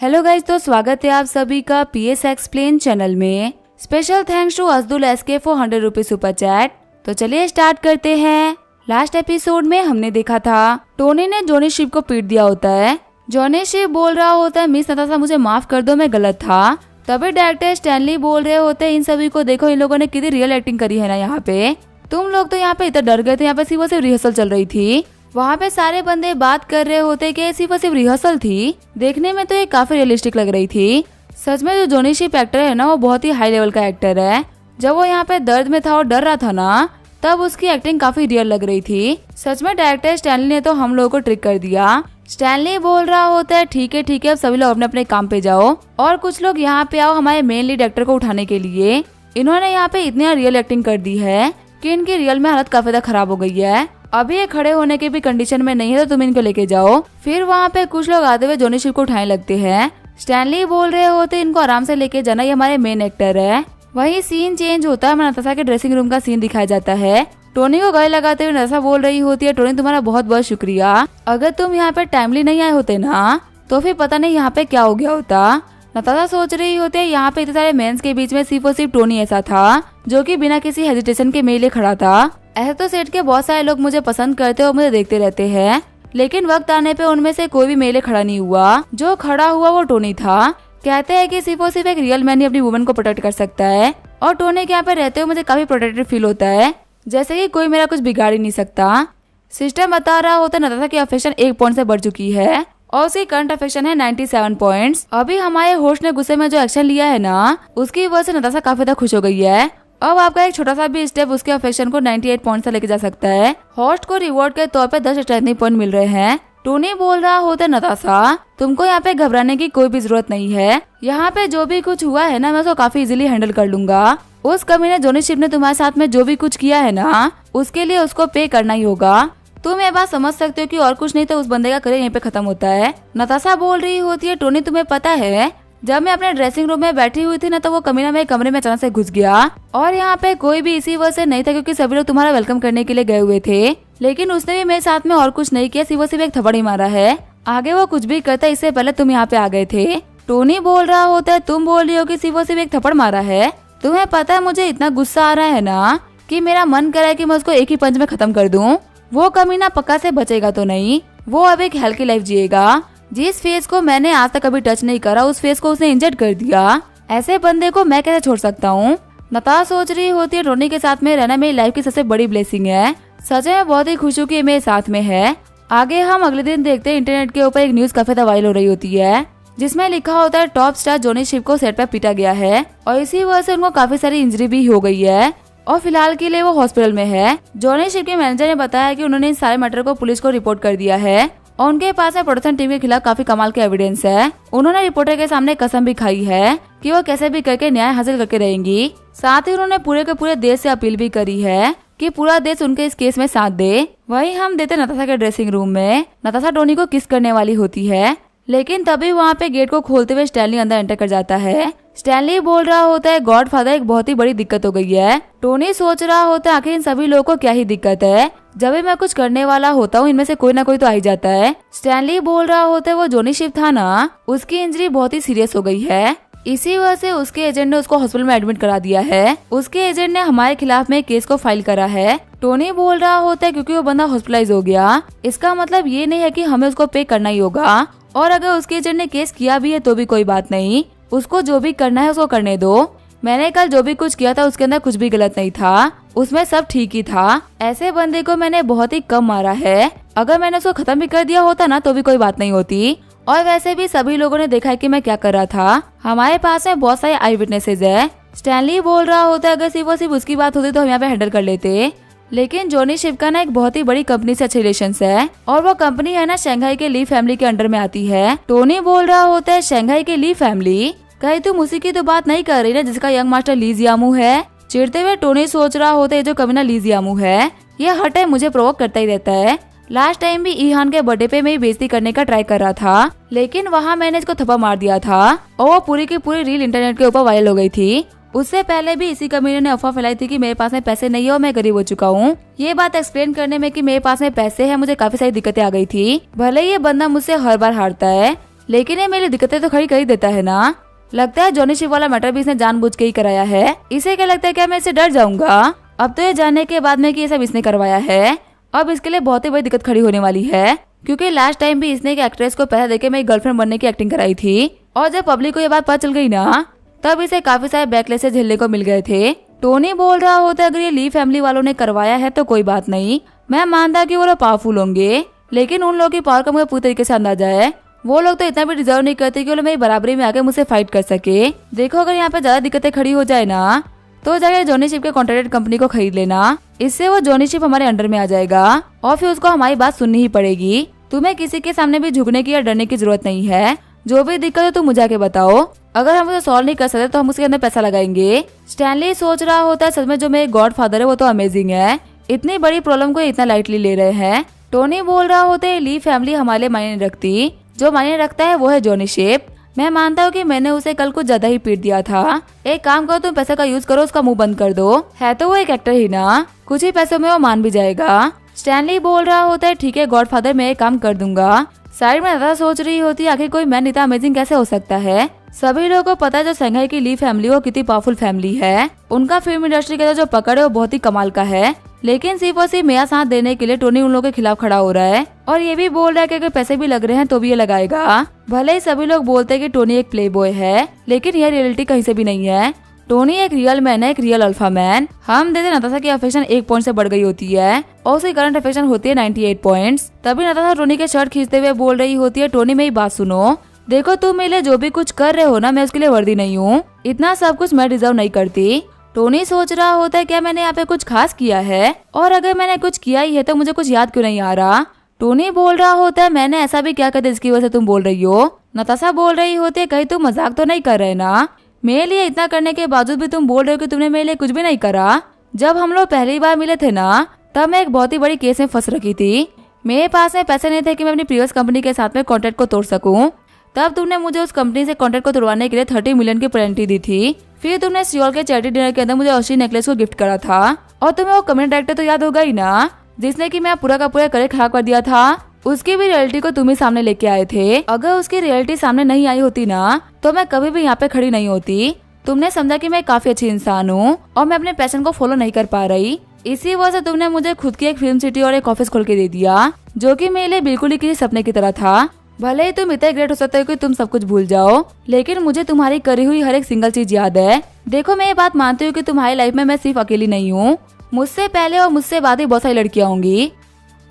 Hello guys, तो स्वागत है आप सभी का पीएस एक्सप्लेन चैनल में। Special thanks to Abdul SK for 100 rupees super chat. तो चलिए स्टार्ट करते हैं। लास्ट एपिसोड में हमने देखा था टोनी ने जॉनी शिव को पीट दिया होता है। जॉनी शिव बोल रहा होता है मिस नताशा मुझे माफ कर दो, मैं गलत था। तभी डायरेक्टर स्टैनली बोल रहे होते हैं इन सभी को देखो, इन लोगों ने कितनी रियल एक्टिंग करी है ना यहाँ पे। तुम लोग तो यहाँ पे इतना डर गए थे, यहाँ पे सिर्फ रिहर्सल चल रही थी। वहाँ पे सारे बंदे बात कर रहे होते कि सिर्फ रिहर्सल थी। देखने में तो ये काफी रियलिस्टिक लग रही थी। सच में जो जॉनी शिव एक्टर है ना वो बहुत ही हाई लेवल का एक्टर है। जब वो यहाँ पे दर्द में था और डर रहा था ना तब उसकी एक्टिंग काफी रियल लग रही थी। सच में डायरेक्टर स्टैनली ने तो हम लोगों को ट्रिक कर दिया। स्टैनली बोल रहा होता है ठीक है अब सभी लोग अपने अपने काम पे जाओ और कुछ लोग यहाँ पे आओ हमारे मेन लीड एक्टर को उठाने के लिए। इन्होंने यहाँ पे इतनी रियल एक्टिंग कर दी है कि इनकी रियल में हालत काफी ज्यादा खराब हो गई है। अभी ये खड़े होने के भी कंडीशन में नहीं है तो तुम इनको लेके जाओ। फिर वहाँ पे कुछ लोग आते हुए जॉनी शिव को उठाने लगते हैं। स्टैनली बोल रहे होते इनको आराम से लेके जाना, ये हमारे मेन एक्टर है। वही सीन चेंज होता है, नताशा के ड्रेसिंग रूम का सीन दिखाया जाता है। टोनी को गले लगाते हुए नताशा बोल रही होती है टोनी तुम्हारा बहुत बहुत शुक्रिया, अगर तुम यहाँ पे टाइमली नहीं आए होते ना तो फिर पता नहीं यहाँ पे क्या हो गया होता। नताशा सोच रही होती है यहाँ पे इतने सारे मेंस के बीच में सिर्फ और सिर्फ टोनी ऐसा था जो कि बिना किसी हेजिटेशन के मेरे लिए खड़ा था। ऐसे तो सेट के बहुत सारे लोग मुझे पसंद करते और मुझे देखते रहते हैं, लेकिन वक्त आने पे उनमें से कोई भी मेले खड़ा नहीं हुआ। जो खड़ा हुआ वो टोनी था। कहते हैं कि सिर्फ और सिर्फ एक रियल मैन ही अपनी वुमन को प्रोटेक्ट कर सकता है और टोनी के यहाँ पे रहते हुए मुझे काफी प्रोटेक्टेड फील होता है, जैसे कि कोई मेरा कुछ बिगाड़ ही नहीं सकता। सिस्टम बता रहा होता नताशा की अफेक्शन 1 पॉइंट से बढ़ चुकी है और उसकी करंट अफेक्शन है 97 पॉइंट्स। अभी हमारे होस्ट ने गुस्से में जो एक्शन लिया है ना उसकी वजह से नताशा काफी ज्यादा खुश हो गई है। अब आपका एक छोटा सा भी स्टेप उसके अफेक्शन को 98 पॉइंट से लेके जा सकता है। होस्ट को रिवॉर्ड के तौर पे 10 स्ट्रेंथनिंग पॉइंट मिल रहे हैं। टोनी बोल रहा होता नताशा तुमको यहाँ पे घबराने की कोई भी जरूरत नहीं है, यहाँ पे जो भी कुछ हुआ है ना मैं उसको काफी इजीली हैंडल कर लूंगा। उस कमीने जॉनी शिव ने तुम्हारे साथ में जो भी कुछ किया है ना उसके लिए उसको पे करना ही होगा। तुम ये बात समझ सकते हो कि और कुछ नहीं तो उस बंदे का करियर यहीं पे खत्म होता है। नताशा बोल रही होती है टोनी तुम्हें पता है जब मैं अपने ड्रेसिंग रूम में बैठी हुई थी ना तो वो कमीना मेरे कमरे में अचानक से घुस गया और यहाँ पे कोई भी इसी वजह से नहीं था क्योंकि सभी लोग तुम्हारा वेलकम करने के लिए गए हुए थे, लेकिन उसने भी मेरे साथ में और कुछ नहीं किया, सिर्फ एक थप्पड़ ही मारा है। आगे वो कुछ भी करता इससे पहले तुम यहाँ पे आ गए थे। टोनी बोल रहा होता है तुम बोल रही हो कि सिर्फ एक थप्पड़ मारा है। तुम्हें पता है मुझे इतना गुस्सा आ रहा है ना कि मेरा मन कर रहा है कि मैं उसको एक ही पंच में खत्म कर दूं। वो कमीना पक्का से बचेगा तो नहीं, वो अब एक हेल की लाइफ जिएगा। जिस फेस को मैंने आज तक कभी टच नहीं करा उस फेस को उसने इंजर्ड कर दिया। ऐसे बंदे को मैं कैसे छोड़ सकता हूँ। नताशा सोच रही होती है टोनी के साथ में रहना मेरी लाइफ की सबसे बड़ी ब्लेसिंग है। सच में बहुत ही खुश हूँ कि मेरे साथ में है। आगे हम अगले दिन देखते हैं इंटरनेट के ऊपर एक न्यूज काफी वायरल हो रही होती है जिसमें लिखा होता है टॉप स्टार जॉनी शिव को सेट पर पीटा गया है और इसी वजह से उनको काफी सारी इंजरी भी हो गई है और फिलहाल के लिए वो हॉस्पिटल में है। जॉनी शिव के मैनेजर ने बताया कि उन्होंने इस सारे मैटर को पुलिस को रिपोर्ट कर दिया है और उनके पास प्रोडक्शन टीम के खिलाफ काफी कमाल के एविडेंस है। उन्होंने रिपोर्टर के सामने कसम भी खाई है कि वो कैसे भी करके न्याय हासिल करके रहेंगी। साथ ही उन्होंने पूरे के पूरे देश से अपील भी करी है कि पूरा देश उनके इस केस में साथ दे। वही हम देते नताशा के ड्रेसिंग रूम में नताशा टोनी को किस करने वाली होती है, लेकिन तभी वहाँ पे गेट को खोलते हुए स्टैनली अंदर एंटर कर जाता है। स्टैनली बोल रहा होता है गॉड फादर एक बहुत ही बड़ी दिक्कत हो गई है। टोनी सोच रहा होता है आखिर इन सभी लोगों को क्या ही दिक्कत है, जब भी मैं कुछ करने वाला होता हूँ इनमें से कोई ना कोई तो आ ही जाता है। स्टैनली बोल रहा होता है वो जॉनी शिव था ना उसकी इंजरी बहुत ही सीरियस हो गई है, इसी वजह से उसके एजेंट ने उसको हॉस्पिटल में एडमिट करा दिया है। उसके एजेंट ने हमारे खिलाफ में केस को फाइल करा है। टोनी बोल रहा होता है क्योंकि वो बंदा हॉस्पिटलाइज हो गया इसका मतलब ये नहीं है कि हमें उसको पे करना ही होगा, और अगर उसके एजेंट ने केस किया भी है तो भी कोई बात नहीं, उसको जो भी करना है उसको करने दो। मैंने कल जो भी कुछ किया था उसके अंदर कुछ भी गलत नहीं था, उसमें सब ठीक ही था। ऐसे बंदे को मैंने बहुत ही कम मारा है, अगर मैंने उसको खत्म भी कर दिया होता ना तो भी कोई बात नहीं होती। और वैसे भी सभी लोगों ने देखा है कि मैं क्या कर रहा था। हमारे पास में बहुत सारे आई विटनेसेस है। स्टैनली बोल रहा होता है अगर सिर्फ उसकी बात होती तो हम यहाँ पे हैंडल कर लेते, लेकिन जॉनी शिव का ना एक बहुत ही बड़ी कंपनी से अच्छे रिलेशंस है और वो कंपनी है ना शंघाई के ली फैमिली के अंडर में आती है। टोनी बोल रहा होता है शंघाई के ली फैमिली, कहीं तुम उसी की तो बात नहीं कर रही ना जिसका यंग मास्टर ली जियामू है। चिढ़ते हुए टोनी सोच रहा होता है जो कमीना ली जियामू है ये हर टाइम मुझे प्रोवोक करता ही रहता है। लास्ट टाइम भी ईहान के बर्थडे पे मैं बेइज्जती करने का ट्राई कर रहा था, लेकिन वहाँ मैंने इसको थप्पड़ मार दिया था और वो पूरी की पूरी रील इंटरनेट के ऊपर वायरल हो गई थी। उससे पहले भी इसी कमीने ने अफवाह फैलाई थी कि मेरे पास में पैसे नहीं है और मैं गरीब हो चुका हूँ। ये बात एक्सप्लेन करने में कि मेरे पास में पैसे हैं मुझे काफी सारी दिक्कतें आ गई थी। भले ये बंदा मुझसे हर बार हारता है, लेकिन ये मेरी दिक्कतें तो खड़ी कर ही देता है ना। लगता है जॉनी शिप वाला मैटर भी इसने जानबूझ के ही कराया है। इसे क्या लगता है क्या मैं इससे डर जाऊंगा? अब तो ये जानने के बाद में कि ये सब इसने करवाया है, अब इसके लिए बहुत ही बड़ी दिक्कत खड़ी होने वाली है। क्योंकि लास्ट टाइम भी इसने एक एक्ट्रेस को पैसा देके मेरी गर्लफ्रेंड बनने की एक्टिंग कराई थी, और जब पब्लिक को ये बात पता चल गई ना, तब इसे काफी सारे बैकलैश झेलने को मिल गए थे। टोनी बोल रहा होता अगर ये ली फैमिली वालों ने करवाया है तो कोई बात नहीं, मैं मानता कि वो लोग पावरफुल होंगे, लेकिन उन लोगों की पावर का मुझे पूरी तरीके से अंदाजा है। वो लोग तो इतना भी डिजर्व नहीं करते कि वो लोग मेरी बराबरी में आके मुझसे फाइट कर सके। देखो अगर यहाँ पे ज्यादा दिक्कतें खड़ी हो जाए ना, तो जाके जॉनी शिप के कॉन्ट्रैक्टेड कंपनी को खरीद लेना। इससे वो जॉनी शिप हमारे अंडर में आ जाएगा और फिर उसको हमारी बात सुननी ही पड़ेगी। तुम्हें किसी के सामने भी झुकने की या डरने की जरूरत नहीं है। जो भी दिक्कत है तुम मुझे आके बताओ, अगर हम उसे सॉल्व नहीं कर सकते तो हम उसके अंदर पैसा लगाएंगे। स्टैनली सोच रहा होता है सच में जो मेरे गॉड फादर है वो तो अमेजिंग है, इतनी बड़ी प्रॉब्लम को इतना लाइटली ले रहे हैं। टोनी बोल रहा होता है ली फैमिली हमारे लिए मायने नहीं रखती, जो मायने रखता है वो है जॉनी शिप। मैं मानता हूँ कि मैंने उसे कल कुछ ज्यादा ही पीट दिया था। एक काम करो तुम पैसे का यूज करो, उसका मुंह बंद कर दो, है तो वो एक एक्टर ही ना, कुछ ही पैसों में वो मान भी जाएगा। स्टैनली बोल रहा होता है ठीक है गॉडफादर मैं एक काम कर दूंगा। साइड में नता सोच रही होती है आखिर कोई मैन इतना अमेजिंग कैसे हो सकता है। सभी लोगों को पता है जो संघाई की ली फैमिली वो कितनी पावरफुल फैमिली है, उनका फिल्म इंडस्ट्री के जो पकड़ है वो बहुत ही कमाल का है। लेकिन सिर्फ और सिर्फ मेरा साथ देने के लिए टोनी उन लोगों के खिलाफ खड़ा हो रहा है, और ये भी बोल रहा है कि अगर पैसे भी लग रहे हैं तो भी ये लगाएगा। भले ही सभी लोग बोलते हैं कि टोनी एक प्ले बॉय है, लेकिन यह रियलिटी कहीं से भी नहीं है। टोनी एक रियल मैन है, एक रियल अल्फा मैन। हम देते नताशा की अफेक्शन 1 पॉइंट से बढ़ गई होती है और उसकी करंट अफेक्शन होती है 98 पॉइंट्स। तभी नताशा टोनी के शर्ट खींचते हुए बोल रही होती है टोनी मेरी बात सुनो, देखो तुम मेरे लिए जो भी कुछ कर रहे हो ना, मैं उसके लिए वर्दी नहीं हूँ, इतना सब कुछ मैं डिजर्व नहीं करती। टोनी सोच रहा होता है क्या मैंने यहाँ पे कुछ खास किया है, और अगर मैंने कुछ किया ही है तो मुझे कुछ याद क्यों नहीं आ रहा। टोनी बोल रहा होता है मैंने ऐसा भी क्या कर दिया जिसकी वजह से तुम बोल रही हो। नताशा बोल रही होती है कहीं तुम मजाक तो नहीं कर रहे ना, मेरे लिए इतना करने के बावजूद भी तुम बोल रहे हो कि तुमने मेरे लिए कुछ भी नहीं करा। जब हम लोग पहली बार मिले थे ना, तब मैं एक बहुत ही बड़ी केस में फंस रखी थी। मेरे पास में पैसे नहीं थे कि मैं अपनी प्रीवियस कंपनी के साथ में कॉन्ट्रैक्ट को तोड़ सकूं। तब तुमने मुझे उस कंपनी से कॉन्ट्रैक्ट को तोड़वाने के लिए 30 मिलियन की पेनल्टी दी थी। फिर तुमने सियोल के चैरिटी डिनर के अंदर मुझे ऑस्ट्री नेकलेस को गिफ्ट करा था, और तुम्हें वो कम्युनिटी डायरेक्टर तो याद होगा ही ना, जिसने कि मैं पूरा का पूरा करियर खराब कर दिया था। उसकी भी रियलिटी को तुम ही सामने लेके आए थे। अगर उसकी रियलिटी सामने नहीं आई होती ना, तो मैं कभी भी यहाँ पे खड़ी नहीं होती। तुमने समझा कि मैं काफी अच्छी इंसान हूँ और मैं अपने पैशन को फॉलो नहीं कर पा रही, इसी वजह से तुमने मुझे खुद की एक फिल्म सिटी और एक ऑफिस खोल के दे दिया, जो कि मेरे लिए बिल्कुल ही किसी सपने की तरह था। भले ही तुम इतने ग्रेट हो सकते हो कि तुम सब कुछ भूल जाओ, लेकिन मुझे तुम्हारी करी हुई हर एक सिंगल चीज याद है। देखो मैं ये बात मानती हूँ कि तुम्हारी लाइफ में मैं सिर्फ अकेली नहीं हूँ, मुझसे पहले और मुझसे बाद ही बहुत सारी लड़कियां होंगी,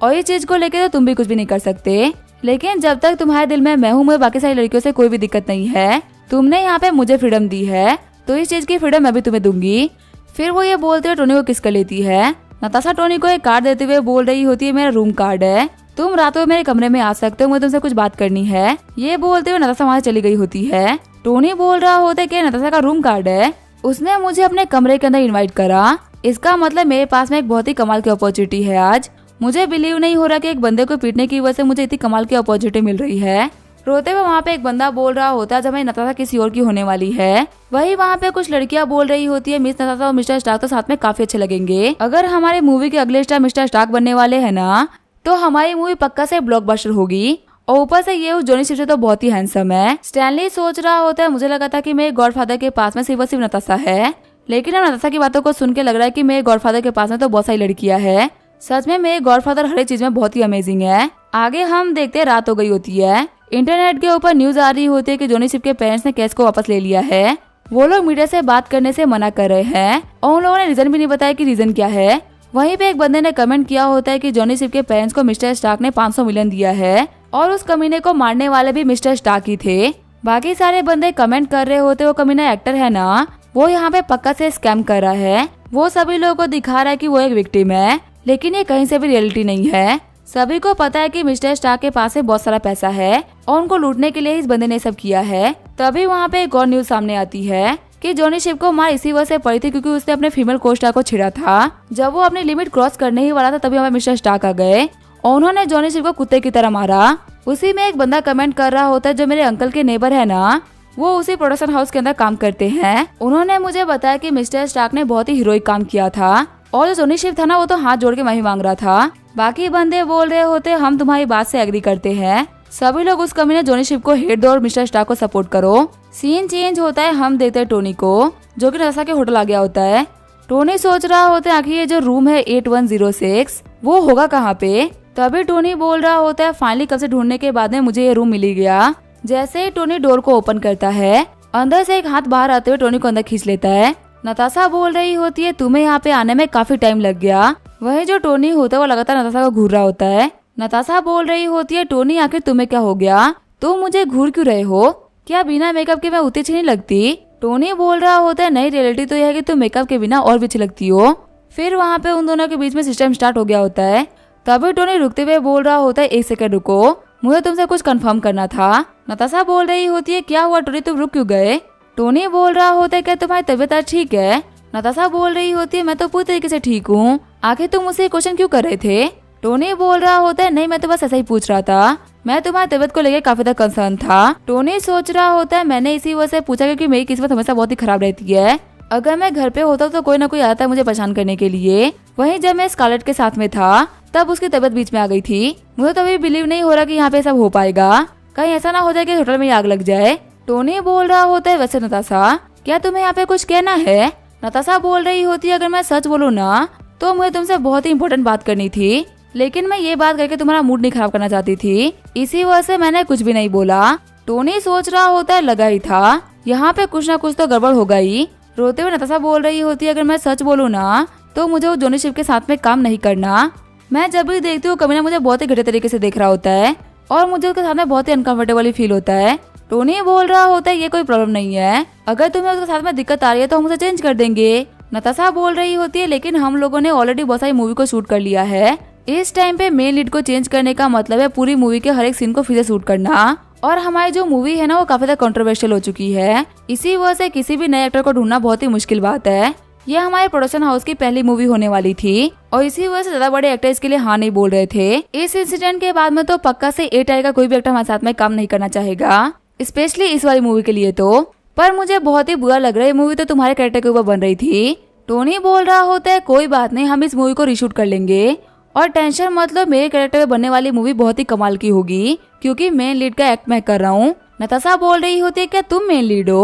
और ये चीज को लेकर तो तुम भी कुछ भी नहीं कर सकते। लेकिन जब तक तुम्हारे दिल में मैं हूँ, मुझे बाकी सारी लड़कियों से कोई भी दिक्कत नहीं है। तुमने यहाँ पे मुझे फ्रीडम दी है, तो इस चीज की फ्रीडम मैं भी तुम्हें दूंगी। फिर वो ये बोलते हुए टोनी को किस कर लेती है। नताशा टोनी को एक कार्ड देते हुए बोल रही होती है मेरा रूम कार्ड है, तुम रातों में मेरे कमरे में आ सकते हो, मुझे तुमसे कुछ बात करनी है। ये बोलते हुए नताशा वहाँ चली गई होती है। टोनी बोल रहा होता है कि नताशा का रूम कार्ड है, उसने मुझे अपने कमरे के अंदर इनवाइट करा, इसका मतलब मेरे पास में एक बहुत ही कमाल की अपॉर्चुनिटी है। आज मुझे बिलीव नहीं हो रहा कि एक बंदे को पीटने की वजह से मुझे इतनी कमाल की अपॉर्चुनिटी मिल रही है। रोते हुए वहाँ पे एक बंदा बोल रहा होता है जब हमें नताशा किसी और की होने वाली है। वही वहाँ पे कुछ लड़कियां बोल रही होती है मिस नताशा और मिस्टर स्टार्क तो साथ में काफी अच्छे लगेंगे। अगर हमारे मूवी के अगले स्टार मिस्टर स्टार्क बनने वाले है ना, तो हमारी मूवी पक्का से ब्लॉकबस्टर होगी, और ऊपर से ये उस जॉनी शिप से तो बहुत ही हैंडसम है। स्टैनली सोच रहा होता है मुझे लगा था कि मेरे गॉडफादर के पास में सिर्फ और सिर्फ नताशा है, लेकिन अब नताशा की बातों को सुन के लग रहा है कि मेरे गॉडफादर के पास में तो बहुत सारी लड़कियां है। सच में मेरे गॉडफादर हर एक चीज में बहुत ही अमेजिंग है। आगे हम देखते हैं रात हो गई होती है। इंटरनेट के ऊपर न्यूज आ रही होती है कि जॉनी शिप के पेरेंट्स ने केस को वापस ले लिया है। वो लोग मीडिया से बात करने से मना कर रहे हैं और उन लोगों ने रीजन भी नहीं बताया कि रीजन क्या है। वहीं पे एक बंदे ने कमेंट किया होता है कि जॉनी शिप के पेरेंट्स को मिस्टर स्टार्क ने 500 मिलियन दिया है और उस कमीने को मारने वाले भी मिस्टर स्टार्क ही थे। बाकी सारे बंदे कमेंट कर रहे होते वो कमीना एक्टर है ना, वो यहाँ पे पक्का से स्कैम कर रहा है। वो सभी लोगों को दिखा रहा है कि वो एक विक्टिम है, लेकिन ये कहीं से भी रियलिटी नहीं है। सभी को पता है कि मिस्टर स्टार्क के पास में बहुत सारा पैसा है और उनको लूटने के लिए इस बंदे ने सब किया है। तभी वहाँ पे एक और न्यूज सामने आती है कि जॉनी शिप को मार इसी वजह से पड़ी थी क्योंकि उसने अपने फीमेल को स्टार को छिड़ा था। जब वो अपनी लिमिट क्रॉस करने ही वाला था तभी हमें मिस्टर स्टार्क आ गए और उन्होंने जॉनी शिप को कुत्ते की तरह मारा। उसी में एक बंदा कमेंट कर रहा होता है जो मेरे अंकल के नेबर है ना, वो उसी प्रोडक्शन हाउस के अंदर काम करते हैं। उन्होंने मुझे बताया कि मिस्टर स्टार्क ने बहुत ही हीरोइक काम किया था और जो जॉनी शिप था ना वो तो हाथ जोड़ के माफी मांग रहा था। बाकी बंदे बोल रहे होते हम तुम्हारी बात से एग्री करते हैं। सभी लोग उस कमीने जॉनी शिप को हेट दो और मिस्टर स्टार्क को सपोर्ट करो। सीन चेंज होता है, हम देखते हैं टोनी को जो कि नताशा के होटल आ गया होता है। टोनी सोच रहा होता है आखिर ये जो रूम है 8106 वो होगा कहाँ पे। तभी टोनी बोल रहा होता है फाइनली कब से ढूंढने के बाद में मुझे ये रूम मिल ही गया। जैसे ही टोनी डोर को ओपन करता है, अंदर से एक हाथ बाहर आते हुए टोनी को अंदर खींच लेता है। नताशा बोल रही होती है तुम्हें यहाँ पे आने में काफी टाइम लग गया। वही जो टोनी होता है वो लगातार नताशा को घूर रहा होता है। नताशा बोल रही होती है टोनी आखिर तुम्हें क्या हो गया, तुम मुझे घूर क्यों रहे हो, क्या बिना मेकअप के मैं उतनी अच्छी नहीं लगती। टोनी बोल रहा होता है नई रियलिटी तो यह है कि तुम मेकअप के बिना और भी अच्छी लगती हो। फिर वहाँ पे उन दोनों के बीच में सिस्टम स्टार्ट हो गया होता है। तभी टोनी रुकते हुए बोल रहा होता है 1 सेकंड रुको, मुझे तुमसे कुछ कंफर्म करना था। नताशा बोल रही होती है क्या हुआ टोनी, तुम रुक क्यों गए। टोनी बोल रहा होता है क्या तुम्हारी तबीयत आज ठीक है। नताशा बोल रही होती है मैं तो पूरी तरीके से ठीक हूँ, आखिर तुम मुझसे क्वेश्चन क्यों कर रहे थे। टोनी बोल रहा होता है नहीं मैं तो बस ऐसा ही पूछ रहा था, मैं तुम्हारी तबीयत को लेकर काफी ज्यादा कंसर्न था। टोनी सोच रहा होता है मैंने इसी वजह से पूछा क्योंकि मेरी किस्मत हमेशा बहुत ही खराब रहती है। अगर मैं घर पे होता तो कोई ना कोई आता है मुझे परेशान करने के लिए। वहीं जब मैं स्कारलेट के साथ में था तब उसकी तबीयत बीच में आ गई थी। मुझे तो अभी बिलीव नहीं हो रहा कि यहाँ पे सब हो पाएगा, कहीं ऐसा ना हो जाए कि होटल में आग लग जाए। टोनी बोल रहा होता है वैसे नताशा क्या तुम्हें यहाँ पे कुछ कहना है। नताशा बोल रही होती है अगर मैं सच बोलूँ ना तो मुझे तुमसे बहुत ही इम्पोर्टेंट बात करनी थी, लेकिन मैं ये बात करके तुम्हारा मूड नहीं खराब करना चाहती थी, इसी वजह से मैंने कुछ भी नहीं बोला। टोनी सोच रहा होता है लगा ही था यहाँ पे कुछ ना कुछ तो गड़बड़ हो गई। रोते हुए नताशा बोल रही होती है अगर मैं सच बोलूँ ना तो मुझे वो जॉनी शिप के साथ में काम नहीं करना। मैं जब भी देखती हूँ कमीना मुझे बहुत ही घटिया तरीके से देख रहा होता है और मुझे उसके साथ में बहुत ही अनकंफर्टेबल फील होता है। टोनी बोल रहा होता है ये कोई प्रॉब्लम नहीं है, अगर तुम्हें उसके साथ में दिक्कत आ रही है तो हम उसे चेंज कर देंगे। नताशा बोल रही होती है लेकिन हम लोगों ने ऑलरेडी बहुत सारी मूवी को शूट कर लिया है, इस टाइम पे मेन लीड को चेंज करने का मतलब है पूरी मूवी के हर एक सीन को फिर से शूट करना। और हमारी जो मूवी है ना वो काफी ज्यादा कंट्रोवर्शियल हो चुकी है, इसी वजह से किसी भी नए एक्टर को ढूंढना बहुत ही मुश्किल बात है। ये हमारे प्रोडक्शन हाउस की पहली मूवी होने वाली थी और इसी वजह से ज्यादा बड़े एक्टर इसके लिए हाँ नहीं बोल रहे थे। इस इंसिडेंट के बाद में तो पक्का से ए टायर का कोई भी एक्टर हमारे साथ में काम नहीं करना चाहेगा, स्पेशली इस वाली मूवी के लिए तो। पर मुझे बहुत ही बुरा लग रहा है, मूवी तो तुम्हारे कैरेक्टर के ऊपर बन रही थी। टोनी बोल रहा होता है कोई बात नहीं, हम इस मूवी को रीशूट कर लेंगे और टेंशन मतलब मेरे कैरेक्टर में बनने वाली मूवी बहुत ही कमाल की होगी क्योंकि मेन लीड का एक्ट मैं कर रहा हूँ। नताशा बोल रही होती है क्या तुम मेन लीड हो।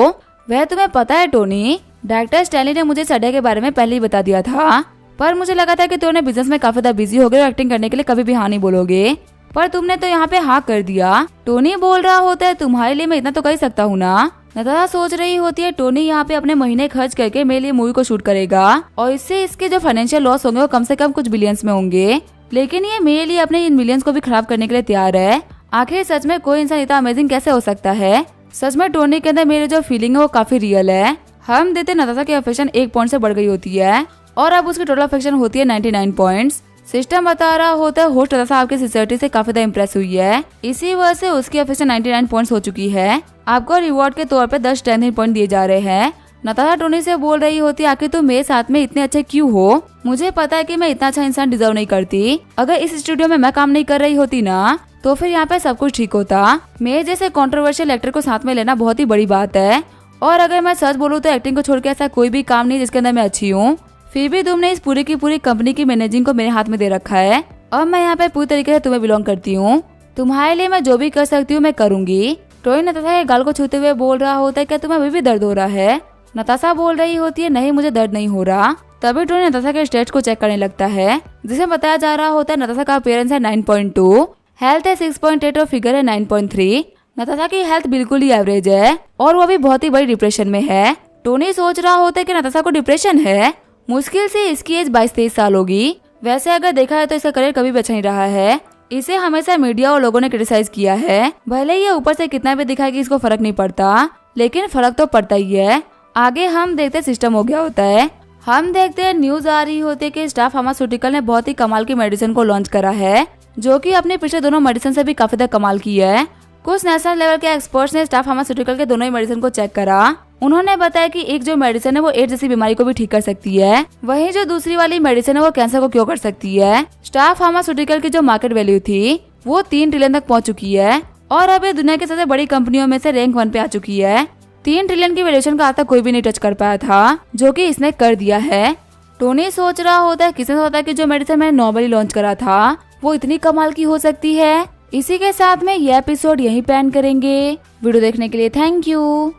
वह तुम्हें पता है टोनी, डायरेक्टर स्टैनली ने मुझे सडा के बारे में पहले ही बता दिया था, पर मुझे लगा था कि तुमने बिजनेस में काफी ज्यादा बिजी हो गए और एक्टिंग करने के लिए कभी भी हाँ नहीं बोलोगे, पर तुमने तो यहाँ पे हाँ कर दिया। टोनी बोल रहा होता है तुम्हारे लिए मैं इतना तो कर सकता हूँ ना। नताशा सोच रही होती है टोनी यहाँ पे अपने महीने खर्च करके मेरे लिए मूवी को शूट करेगा और इससे इसके जो फाइनेंशियल लॉस होंगे वो कम से कम कुछ बिलियंस में होंगे, लेकिन ये मेरे लिए अपने इन मिलियंस को भी खराब करने के लिए तैयार है। आखिर सच में कोई इंसान इतना अमेजिंग कैसे हो सकता है। सच में टोनी के अंदर मेरी जो फीलिंग है वो काफी रियल है। हम देते नताशा की अफेक्शन 1 पॉइंट से बढ़ गई होती है और अब उसकी टोटल अफेक्शन होती है 99 पॉइंट्स। सिस्टम बता रहा होता है होस्ट नताशा आपकी सिंसियरिटी से काफी ज्यादा इम्प्रेस हुई है, इसी वजह से उसकी अफेक्शन 99 पॉइंट्स हो चुकी है। आपको रिवॉर्ड के तौर पे 10 स्ट्रेंथ पॉइंट दिए जा रहे हैं। नताशा टोनी से बोल रही होती है आखिर तुम मेरे साथ में इतने अच्छे क्यों हो, मुझे पता है कि मैं इतना अच्छा इंसान डिजर्व नहीं करती। अगर इस स्टूडियो में मैं काम नहीं कर रही होती ना तो फिर यहाँ पे सब कुछ ठीक होता। मेरे जैसे कंट्रोवर्शियल एक्टर को साथ में लेना बहुत ही बड़ी बात है और अगर मैं सच बोलूँ तो एक्टिंग को छोड़ के ऐसा कोई भी काम नहीं जिसके अंदर मैं अच्छी हूँ। फिर भी तुमने इस पूरी की पूरी कंपनी की मैनेजिंग को मेरे हाथ में दे रखा है और मैं यहाँ पे पूरी तरीके से तुम्हें बिलोंग करती हूँ। तुम्हारे लिए मैं जो भी कर सकती हूँ मैं करूंगी। टोनी नताशा के गाल को छूते हुए बोल रहा होता है क्या तुम्हें अभी भी दर्द हो रहा है। नताशा बोल रही होती है नहीं मुझे दर्द नहीं हो रहा। तभी टोनी नताशा के स्टेट्स को चेक करने लगता है जिसे बताया जा रहा होता है नताशा का अपीयरेंस है 9.2, हेल्थ है 6.8 और फिगर है 9.3। नताशा की हेल्थ बिल्कुल ही एवरेज है और वो अभी बहुत ही बड़ी डिप्रेशन में है। टोनी सोच रहा होता है कि नताशा को डिप्रेशन है, मुश्किल से इसकी एज 22-23 साल होगी। वैसे अगर देखा है तो इसका करियर कभी भी अच्छा नहीं रहा है, इसे हमेशा मीडिया और लोगों ने क्रिटिसाइज किया है। भले ये ऊपर से कितना भी दिखाए कि इसको फर्क नहीं पड़ता, लेकिन फर्क तो पड़ता ही है। आगे हम देखते सिस्टम हो गया होता है। हम देखते हैं न्यूज आ रही होती है कि स्टार फार्मास्यूटिकल ने बहुत ही कमाल की मेडिसिन को लॉन्च करा है जो कि अपने पिछले दोनों मेडिसिन से भी काफी ज्यादा कमाल की है। कुछ नेशनल लेवल के एक्सपर्ट्स ने स्टार फार्मास्यूटिकल के दोनों ही मेडिसिन को चेक करा। उन्होंने बताया कि एक जो मेडिसिन है वो एड्स जैसी बीमारी को भी ठीक कर सकती है, वहीं जो दूसरी वाली मेडिसिन है वो कैंसर को क्योर कर सकती है। स्टार फार्मास्यूटिकल की जो मार्केट वैल्यू थी वो 3 ट्रिलियन तक पहुंच चुकी है और अब ये दुनिया की सबसे बड़ी कंपनियों में से रैंक 1 पे आ चुकी है। 3 ट्रिलियन की वैल्यूएशन का आज तक कोई भी नहीं टच कर पाया था, जो कि इसने कर दिया है। टोनी सोच रहा होता है किसने सोचा कि जो मेडिसिन मैंने नॉर्मली लॉन्च करा था वो इतनी कमाल की हो सकती है। इसी के साथ में ये एपिसोड यहीं पे एंड करेंगे। वीडियो देखने के लिए थैंक यू।